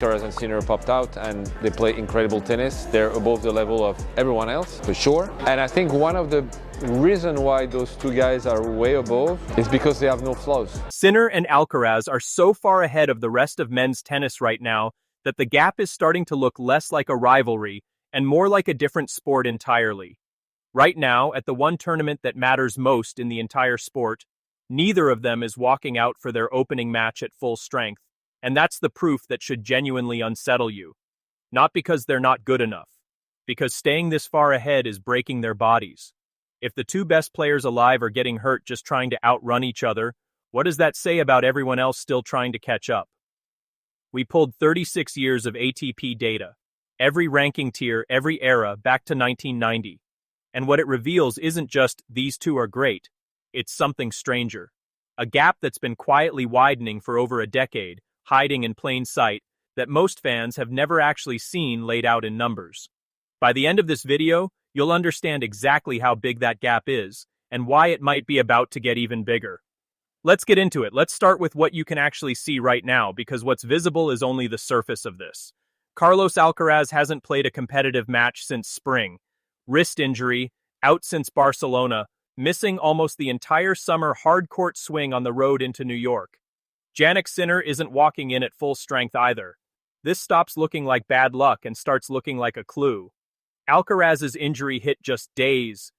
Alcaraz and Sinner popped out and they play incredible tennis. They're above the level of everyone else, for sure. And I think one of the reasons why those two guys are way above is because they have no flaws. Sinner and Alcaraz are so far ahead of the rest of men's tennis right now that the gap is starting to look less like a rivalry and more like a different sport entirely. Right now, at the one tournament that matters most in the entire sport, neither of them is walking out for their opening match at full strength. And that's the proof that should genuinely unsettle you. Not because they're not good enough, because staying this far ahead is breaking their bodies. If the two best players alive are getting hurt just trying to outrun each other, what does that say about everyone else still trying to catch up? We pulled 36 years of ATP data, every ranking tier, every era, back to 1990. And what it reveals isn't just these two are great, it's something stranger. A gap that's been quietly widening for over a decade, hiding in plain sight, that most fans have never actually seen laid out in numbers. By the end of this video, you'll understand exactly how big that gap is, and why it might be about to get even bigger. Let's get into it. Let's start with what you can actually see right now, because what's visible is only the surface of this. Carlos Alcaraz hasn't played a competitive match since spring. Wrist injury, out since Barcelona, missing almost the entire summer hard-court swing on the road into New York. Jannik Sinner isn't walking in at full strength either. This stops looking like bad luck and starts looking like a clue. Alcaraz's injury hit just days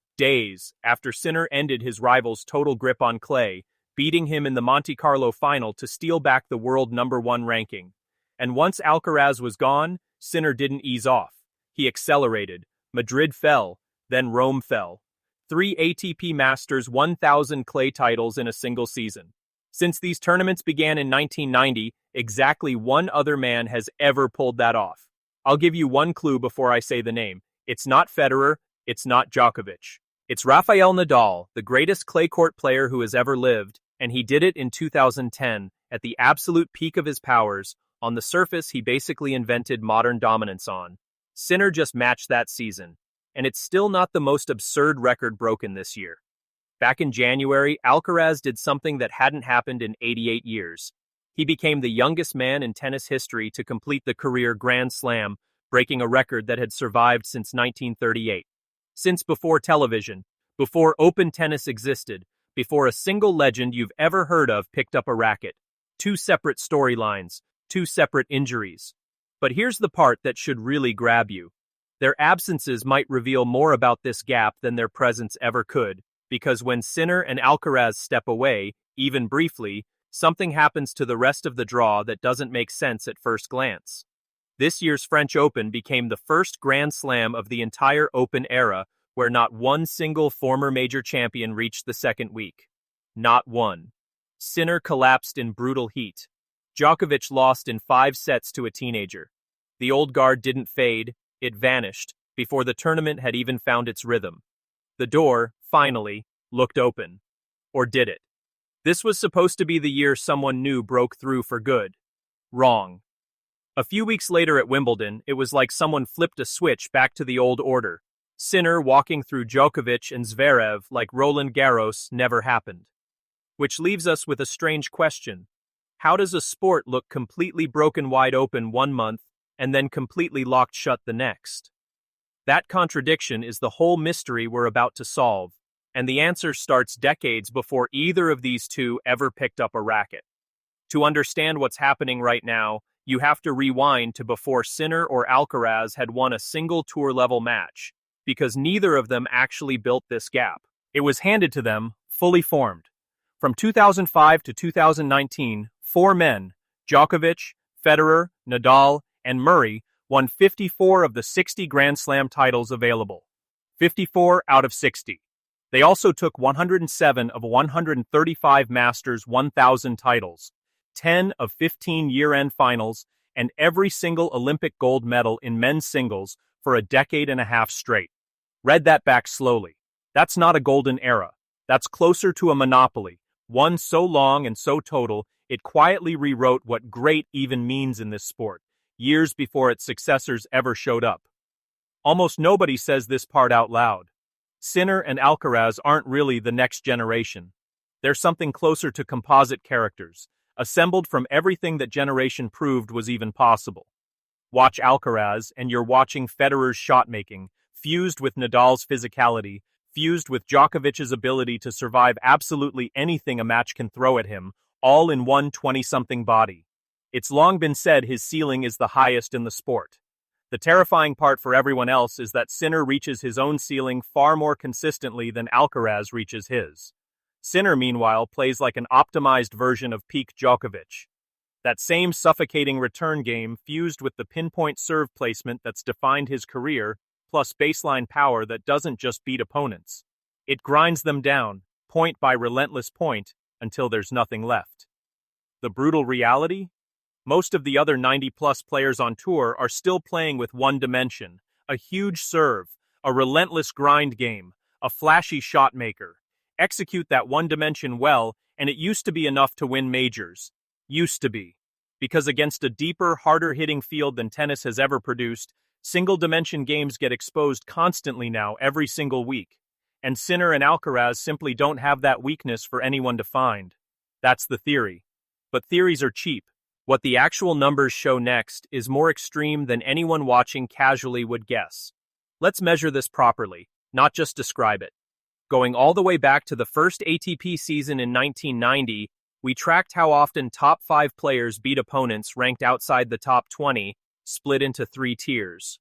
after Sinner ended his rival's total grip on clay, beating him in the Monte-Carlo final to steal back the world #1 ranking. And once Alcaraz was gone, Sinner didn't ease off. He accelerated. Madrid fell, then Rome fell. 3 ATP Masters 1000 clay titles in a single season. Since these tournaments began in 1990, exactly one other man has ever pulled that off. I'll give you one clue before I say the name. It's not Federer, it's not Djokovic. It's Rafael Nadal, the greatest clay court player who has ever lived, and he did it in 2010, at the absolute peak of his powers. On the surface, he basically invented modern dominance on. Sinner just matched that season, and it's still not the most absurd record broken this year. Back in January, Alcaraz did something that hadn't happened in 88 years. He became the youngest man in tennis history to complete the career Grand Slam, breaking a record that had survived since 1938. Since before television, before open tennis existed, before a single legend you've ever heard of picked up a racket. 2 separate storylines, 2 separate injuries. But here's the part that should really grab you. Their absences might reveal more about this gap than their presence ever could. Because when Sinner and Alcaraz step away, even briefly, something happens to the rest of the draw that doesn't make sense at first glance. This year's French Open became the first Grand Slam of the entire Open era where not one single former major champion reached the second week. Not one. Sinner collapsed in brutal heat. Djokovic lost in 5 sets to a teenager. The old guard didn't fade, it vanished, before the tournament had even found its rhythm. The door, finally, looked open. Or did it? This was supposed to be the year someone new broke through for good. Wrong. A few weeks later at Wimbledon, it was like someone flipped a switch back to the old order. Sinner walking through Djokovic and Zverev like Roland Garros never happened. Which leaves us with a strange question. How does a sport look completely broken wide open one month and then completely locked shut the next? That contradiction is the whole mystery we're about to solve, and the answer starts decades before either of these two ever picked up a racket. To understand what's happening right now, you have to rewind to before Sinner or Alcaraz had won a single tour-level match, because neither of them actually built this gap. It was handed to them, fully formed. From 2005 to 2019, 4 men, Djokovic, Federer, Nadal, and Murray, won 54 of the 60 Grand Slam titles available. 54 out of 60. They also took 107 of 135 Masters 1000 titles, 10 of 15 year-end finals, and every single Olympic gold medal in men's singles for a decade and a half straight. Read that back slowly. That's not a golden era. That's closer to a monopoly, one so long and so total, it quietly rewrote what great even means in this sport, years before its successors ever showed up. Almost nobody says this part out loud. Sinner and Alcaraz aren't really the next generation. They're something closer to composite characters, assembled from everything that generation proved was even possible. Watch Alcaraz, and you're watching Federer's shot-making, fused with Nadal's physicality, fused with Djokovic's ability to survive absolutely anything a match can throw at him, all in one 20-something body. It's long been said his ceiling is the highest in the sport. The terrifying part for everyone else is that Sinner reaches his own ceiling far more consistently than Alcaraz reaches his. Sinner, meanwhile, plays like an optimized version of peak Djokovic. That same suffocating return game fused with the pinpoint serve placement that's defined his career, plus baseline power that doesn't just beat opponents. It grinds them down, point by relentless point, until there's nothing left. The brutal reality? Most of the other 90-plus players on tour are still playing with one dimension, a huge serve, a relentless grind game, a flashy shot maker. Execute that one dimension well, and it used to be enough to win majors. Used to be. Because against a deeper, harder-hitting field than tennis has ever produced, single-dimension games get exposed constantly now, every single week. And Sinner and Alcaraz simply don't have that weakness for anyone to find. That's the theory. But theories are cheap. What the actual numbers show next is more extreme than anyone watching casually would guess. Let's measure this properly, not just describe it. Going all the way back to the first ATP season in 1990, we tracked how often top 5 players beat opponents ranked outside the top 20, split into 3 tiers.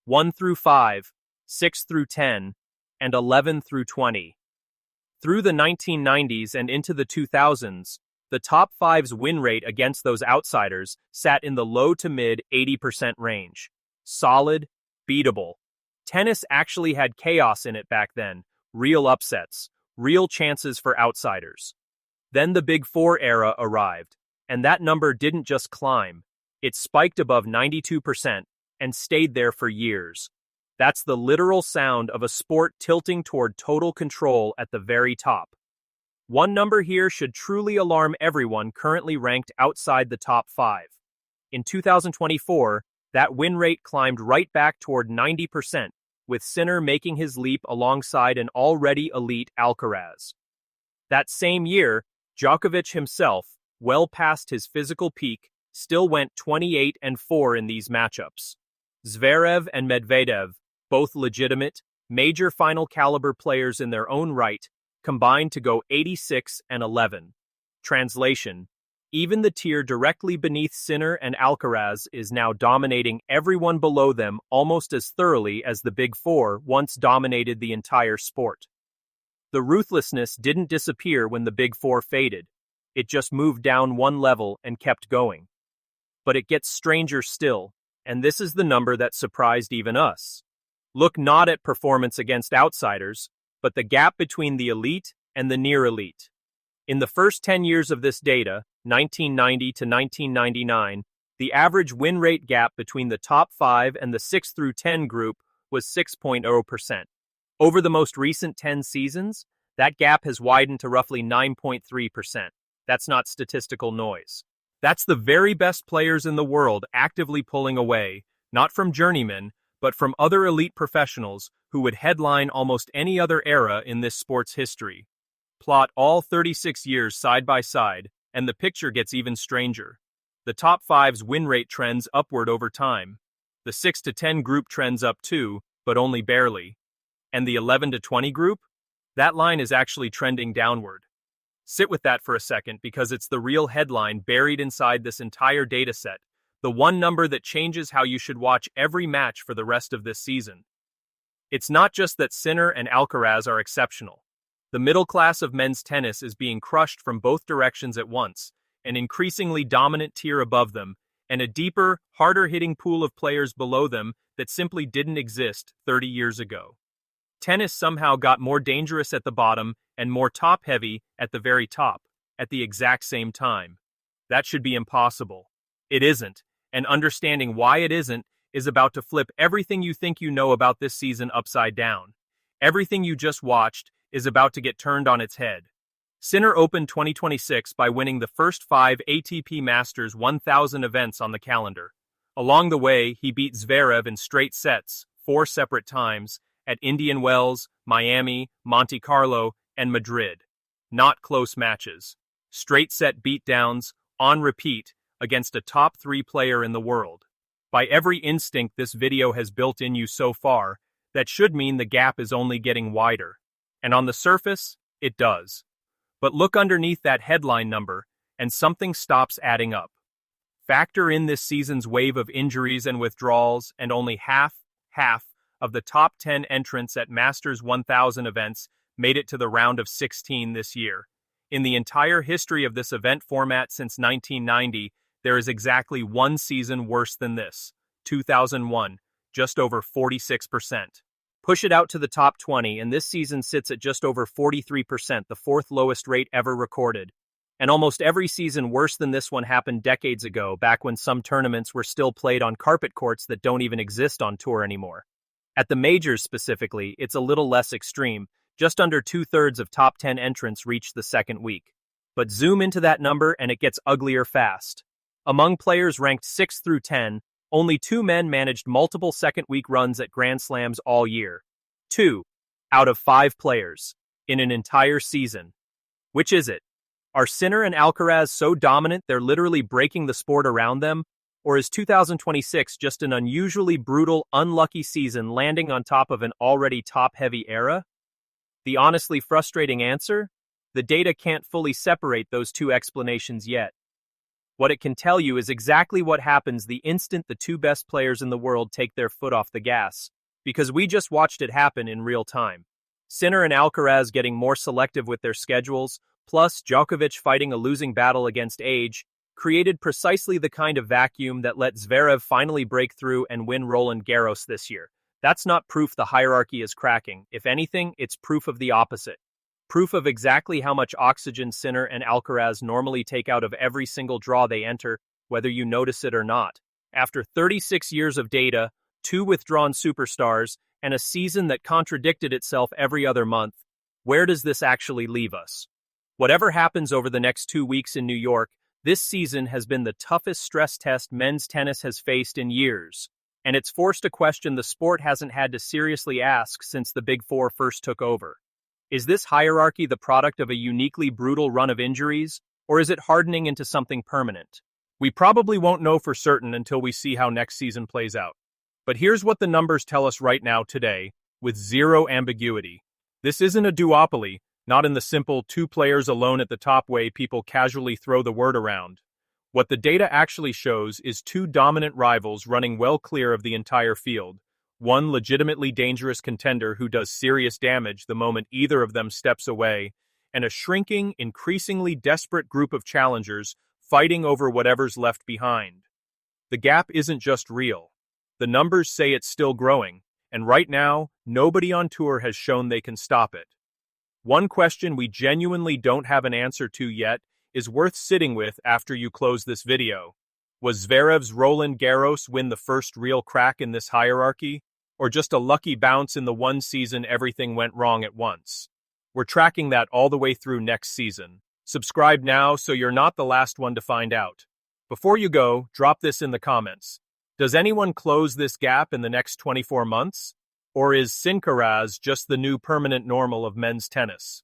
1 through 5, 6 through 10, and 11 through 20. Through the 1990s and into the 2000s, the top 5's win rate against those outsiders sat in the low to mid 80% range. Solid, beatable. Tennis actually had chaos in it back then. Real upsets, real chances for outsiders. Then the Big Four era arrived, and that number didn't just climb, it spiked above 92% and stayed there for years. That's the literal sound of a sport tilting toward total control at the very top. One number here should truly alarm everyone currently ranked outside the top 5. In 2024, that win rate climbed right back toward 90%, with Sinner making his leap alongside an already elite Alcaraz. That same year, Djokovic himself, well past his physical peak, still went 28-4 in these matchups. Zverev and Medvedev, both legitimate, major final caliber players in their own right, combined to go 86-11. Translation: even the tier directly beneath Sinner and Alcaraz is now dominating everyone below them almost as thoroughly as the Big Four once dominated the entire sport. The ruthlessness didn't disappear when the Big Four faded. It just moved down one level and kept going. But it gets stranger still, and this is the number that surprised even us. Look not at performance against outsiders, but the gap between the elite and the near elite. In the first 10 years of this data, 1990 to 1999, the average win rate gap between the top 5 and the 6 through 10 group was 6.0%. Over the most recent 10 seasons, that gap has widened to roughly 9.3%. That's not statistical noise. That's the very best players in the world actively pulling away, not from journeymen, but from other elite professionals who would headline almost any other era in this sport's history. Plot all 36 years side by side, and the picture gets even stranger. The top 5's win rate trends upward over time. The 6 to 10 group trends up too, but only barely. And the 11 to 20 group? That line is actually trending downward. Sit with that for a second because it's the real headline buried inside this entire dataset, the one number that changes how you should watch every match for the rest of this season. It's not just that Sinner and Alcaraz are exceptional. The middle class of men's tennis is being crushed from both directions at once, an increasingly dominant tier above them, and a deeper, harder-hitting pool of players below them that simply didn't exist 30 years ago. Tennis somehow got more dangerous at the bottom and more top-heavy at the very top, at the exact same time. That should be impossible. It isn't, and understanding why it isn't is about to flip everything you think you know about this season upside down. Everything you just watched is about to get turned on its head. Sinner opened 2026 by winning the first 5 ATP Masters 1000 events on the calendar. Along the way, he beat Zverev in straight sets, 4 separate times, at Indian Wells, Miami, Monte-Carlo, and Madrid. Not close matches. Straight set beatdowns, on repeat, against a top 3 player in the world. By every instinct this video has built in you so far, that should mean the gap is only getting wider. And on the surface, it does. But look underneath that headline number, and something stops adding up. Factor in this season's wave of injuries and withdrawals, and only half of the top 10 entrants at Masters 1000 events made it to the round of 16 this year. In the entire history of this event format since 1990, there is exactly one season worse than this, 2001, just over 46%. Push it out to the top 20, and this season sits at just over 43%, the fourth lowest rate ever recorded. And almost every season worse than this one happened decades ago, back when some tournaments were still played on carpet courts that don't even exist on tour anymore. At the majors specifically, it's a little less extreme. Just under 2/3 of top 10 entrants reach the second week. But zoom into that number and it gets uglier fast. Among players ranked 6 through 10, only 2 men managed multiple second-week runs at Grand Slams all year. 2 out of 5 players in an entire season. Which is it? Are Sinner and Alcaraz so dominant they're literally breaking the sport around them? Or is 2026 just an unusually brutal, unlucky season landing on top of an already top-heavy era? The honestly frustrating answer? The data can't fully separate those two explanations yet. What it can tell you is exactly what happens the instant the 2 best players in the world take their foot off the gas, because we just watched it happen in real time. Sinner and Alcaraz getting more selective with their schedules, plus Djokovic fighting a losing battle against age, created precisely the kind of vacuum that let Zverev finally break through and win Roland Garros this year. That's not proof the hierarchy is cracking. If anything, it's proof of the opposite. Proof of exactly how much oxygen Sinner and Alcaraz normally take out of every single draw they enter, whether you notice it or not. After 36 years of data, 2 withdrawn superstars, and a season that contradicted itself every other month, where does this actually leave us? Whatever happens over the next 2 weeks in New York, this season has been the toughest stress test men's tennis has faced in years, and it's forced a question the sport hasn't had to seriously ask since the Big Four first took over. Is this hierarchy the product of a uniquely brutal run of injuries, or is it hardening into something permanent? We probably won't know for certain until we see how next season plays out. But here's what the numbers tell us right now today, with zero ambiguity. This isn't a duopoly, not in the simple 2 players alone at the top way people casually throw the word around. What the data actually shows is 2 dominant rivals running well clear of the entire field. One legitimately dangerous contender who does serious damage the moment either of them steps away, and a shrinking, increasingly desperate group of challengers fighting over whatever's left behind. The gap isn't just real. The numbers say it's still growing, and right now, nobody on tour has shown they can stop it. One question we genuinely don't have an answer to yet is worth sitting with after you close this video. Was Zverev's Roland Garros win the first real crack in this hierarchy, or just a lucky bounce in the one season everything went wrong at once? We're tracking that all the way through next season. Subscribe now so you're not the last one to find out. Before you go, drop this in the comments. Does anyone close this gap in the next 24 months? Or is Alcaraz just the new permanent normal of men's tennis?